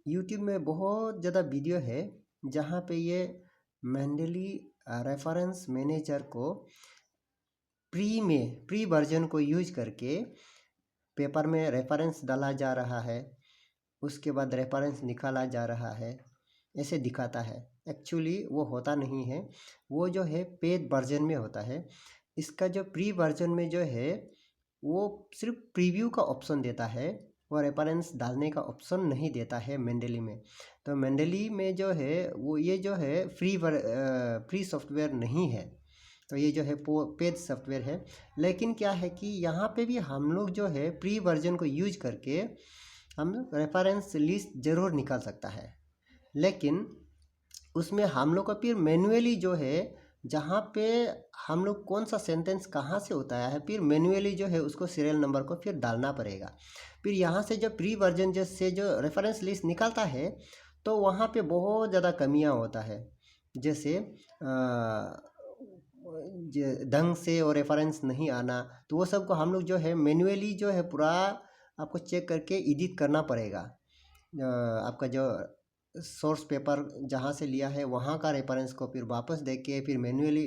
YouTube में बहुत ज़्यादा वीडियो है जहाँ पे ये मेंडली रेफरेंस मैनेजर को प्री वर्जन को यूज करके पेपर में रेफरेंस डाला जा रहा है, उसके बाद रेफरेंस निकाला जा रहा है, ऐसे दिखाता है। एक्चुअली वो होता नहीं है, वो जो है पेड वर्जन में होता है। इसका जो प्री वर्जन में जो है वो सिर्फ प्रीव्यू का ऑप्शन देता है, वो रेफरेंस डालने का ऑप्शन नहीं देता है मेंडली में। तो मेंडली में जो है वो ये जो है फ्री सॉफ्टवेयर नहीं है, तो ये जो है पेड सॉफ्टवेयर है। लेकिन क्या है कि यहाँ पे भी हम लोग जो है प्री वर्जन को यूज करके हम लोग रेफरेंस लिस्ट ज़रूर निकाल सकता है, लेकिन उसमें हम लोग का फिर मैनुअली जो है जहाँ पे हम लोग कौन सा सेंटेंस कहाँ से उतारा है, फिर मैनुअली जो है उसको सीरियल नंबर को फिर डालना पड़ेगा। फिर यहाँ से जो प्री वर्जन से जो रेफरेंस लिस्ट निकलता है तो वहाँ पे बहुत ज़्यादा कमियाँ होता है। जैसे ढंग से और रेफरेंस नहीं आना, तो वो सब को हम लोग जो है मैनुअली जो है पूरा आपको चेक करके एडिट करना पड़ेगा। आपका जो सोर्स पेपर जहाँ से लिया है वहाँ का रेफरेंस को फिर वापस देख के फिर मैन्युअली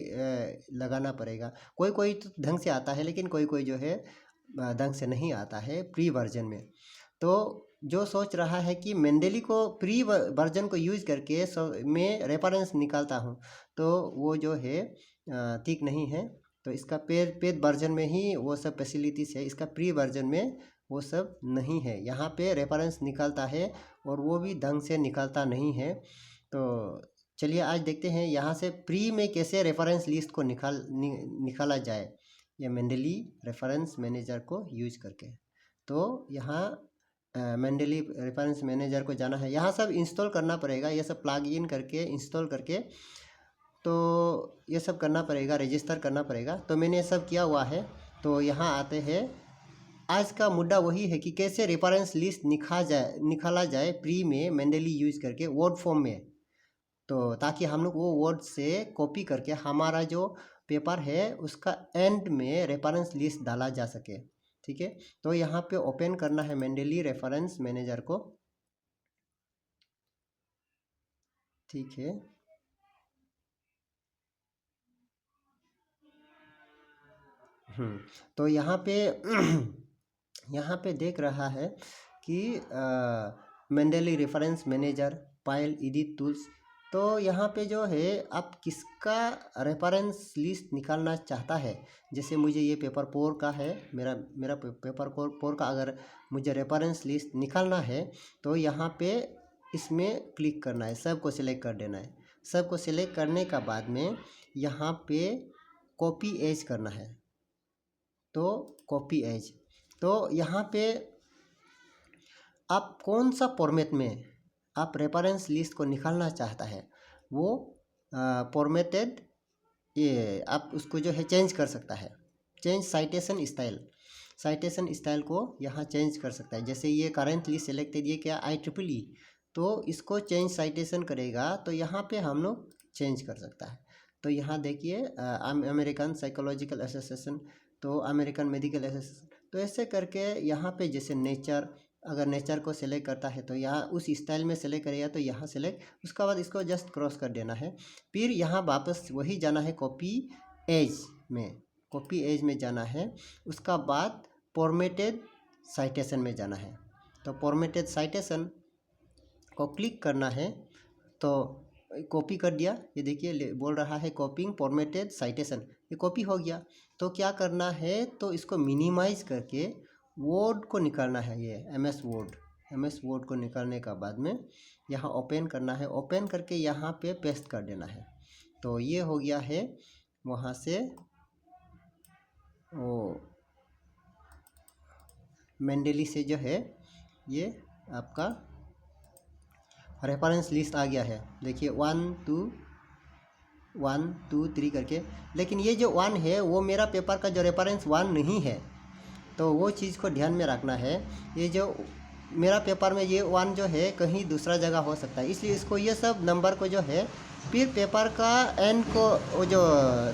लगाना पड़ेगा। कोई कोई तो ढंग से आता है, लेकिन कोई कोई जो है ढंग से नहीं आता है प्री वर्जन में। तो जो सोच रहा है कि मेंडली को प्री वर्जन को यूज़ करके मैं रेफरेंस निकालता हूँ, तो वो जो है ठीक नहीं है। तो इसका पेड वर्जन में ही वो सब फैसिलिटीज़ है, इसका प्री वर्जन में वो सब नहीं है। यहाँ पे रेफरेंस निकलता है और वो भी ढंग से निकलता नहीं है। तो चलिए आज देखते हैं यहाँ से प्री में कैसे रेफरेंस लिस्ट को निकाला जाए, या मेंडली रेफरेंस मैनेजर को यूज करके। तो यहाँ मेंडली रेफरेंस मैनेजर को जाना है, यहाँ सब इंस्टॉल करना पड़ेगा, ये सब प्लग इन करके इंस्टॉल करके तो ये सब करना पड़ेगा, रजिस्टर करना पड़ेगा। तो मैंने ये सब किया हुआ है। तो यहाँ आते हैं, आज का मुद्दा वही है कि कैसे रेफरेंस लिस्ट निकाला जाए प्री में मेंडली यूज करके वर्ड फॉर्म में। तो ताकि हम लोग वो वर्ड से कॉपी करके हमारा जो पेपर है उसका एंड में रेफरेंस लिस्ट डाला जा सके। ठीक है, तो यहाँ पे ओपन करना है मेंडली रेफरेंस मैनेजर को। ठीक है, तो यहाँ पे यहाँ पे देख रहा है कि Mendeley reference manager file edit tools. तो यहाँ पे जो है आप किसका रेफरेंस लिस्ट निकालना चाहता है। जैसे मुझे ये पेपर 4 का है, मेरा पेपर 4 का अगर मुझे रेफरेंस लिस्ट निकालना है तो यहाँ पे इसमें क्लिक करना है, सबको सिलेक्ट कर देना है। सबको सिलेक्ट करने का बाद में यहाँ पे कॉपी एज करना है। तो कॉपी एज, तो यहाँ पे आप कौन सा फॉर्मेट में आप रेफरेंस लिस्ट को निकालना चाहता है वो फॉर्मेटेड, ये आप उसको जो है चेंज कर सकता है। चेंज साइटेशन स्टाइल को यहाँ चेंज कर सकता है। जैसे ये करेंटली सेलेक्टेड ये क्या IEEE, तो इसको चेंज साइटेशन करेगा तो यहाँ पे हम लोग चेंज कर सकता है। तो यहाँ देखिए अमेरिकन साइकोलॉजिकल एसोसिएशन, तो अमेरिकन मेडिकल एसोसिएशन, तो ऐसे करके यहाँ पे जैसे नेचर, अगर नेचर को सिलेक्ट करता है तो यहाँ उस स्टाइल में सेलेक्ट करेगा तो यहाँ सेलेक्ट, उसका बाद इसको जस्ट क्रॉस कर देना है। फिर यहाँ वापस वही जाना है कॉपी एज में जाना है। उसका बाद फॉर्मेटेड साइटेशन में जाना है। तो फॉर्मेटेड साइटेशन को क्लिक करना है, तो कॉपी कर दिया। ये देखिए बोल रहा है कॉपिंग फॉर्मेटेड साइटेशन, ये कॉपी हो गया। तो क्या करना है, तो इसको मिनिमाइज करके वर्ड को निकालना है, ये MS वर्ड को निकालने का बाद में यहाँ ओपन करना है। ओपन करके यहाँ पे पेस्ट कर देना है। तो ये हो गया है, वहाँ से वो मेंडली से जो है ये आपका रेफरेंस लिस्ट आ गया है। देखिए 1 2 3 करके, लेकिन ये जो 1 है वो मेरा पेपर का जो रेफरेंस 1 नहीं है। तो वो चीज़ को ध्यान में रखना है। ये जो मेरा पेपर में ये 1 जो है कहीं दूसरा जगह हो सकता है, इसलिए इसको ये सब नंबर को जो है फिर पेपर का एंड को वो जो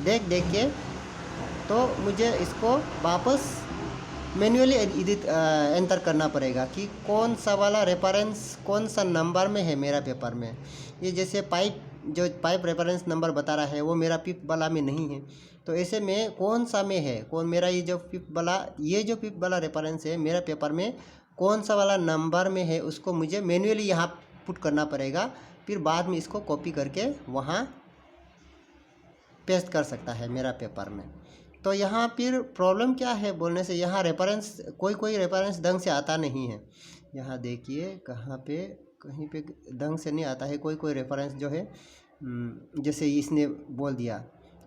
देख के तो मुझे इसको वापस मैन्युअली एडिट एंटर करना पड़ेगा कि कौन सा वाला रेफरेंस कौन सा नंबर में है मेरा पेपर में। ये जैसे पाइप रेफरेंस नंबर बता रहा है वो मेरा पिप वाला में नहीं है, तो ऐसे में कौन सा में है, कौन मेरा ये जो पिप वाला रेफरेंस है मेरा पेपर में कौन सा वाला नंबर में है, उसको मुझे मैन्युअली यहाँ पुट करना पड़ेगा। फिर बाद में इसको कॉपी करके वहाँ पेस्ट कर सकता है मेरा पेपर में। तो यहाँ फिर प्रॉब्लम क्या है बोलने से, यहाँ रेफरेंस कोई रेफरेंस ढंग से आता नहीं है। यहाँ देखिए कहाँ पे कहीं पे ढंग से नहीं आता है कोई रेफरेंस जो है। जैसे इसने बोल दिया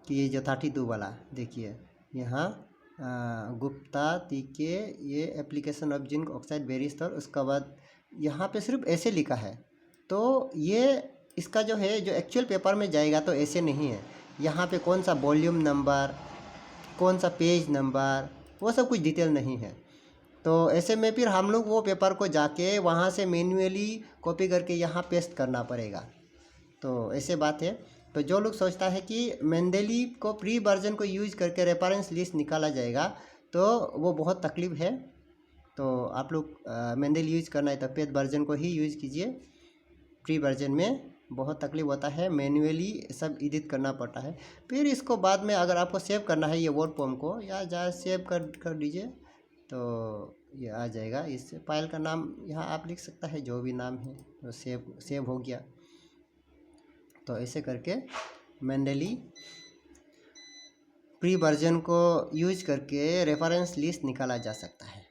कि ये जो 32 वाला देखिए यहाँ गुप्ता तीके ये application of zinc oxide various और उसके बाद यहाँ पे सिर्फ ऐसे लिखा है। तो ये इसका जो है जो एक्चुअल पेपर में जाएगा तो ऐसे नहीं है। यहाँ पे कौन सा वॉल्यूम नंबर कौन सा पेज नंबर वो सब कुछ डिटेल नहीं है। तो ऐसे में फिर हम लोग वो पेपर को जाके वहाँ से मैन्युअली कॉपी करके यहाँ पेस्ट करना पड़ेगा। तो ऐसे बात है। तो जो लोग सोचता है कि मेंडेलीव को प्री वर्जन को यूज करके रेफरेंस लिस्ट निकाला जाएगा तो वो बहुत तकलीफ है। तो आप लोग मेंडेल यूज करना है तो पेड वर्जन को ही यूज कीजिए। प्री वर्जन में बहुत तकलीफ होता है, मैन्युअली सब एडिट करना पड़ता है। फिर इसको बाद में अगर आपको सेव करना है ये वर्ड फॉर्म को या जा सेव कर दीजिए तो ये आ जाएगा। इस फाइल का नाम यहाँ आप लिख सकता है जो भी नाम है तो सेव हो गया। तो ऐसे करके मेंडेली प्री वर्जन को यूज करके रेफरेंस लिस्ट निकाला जा सकता है।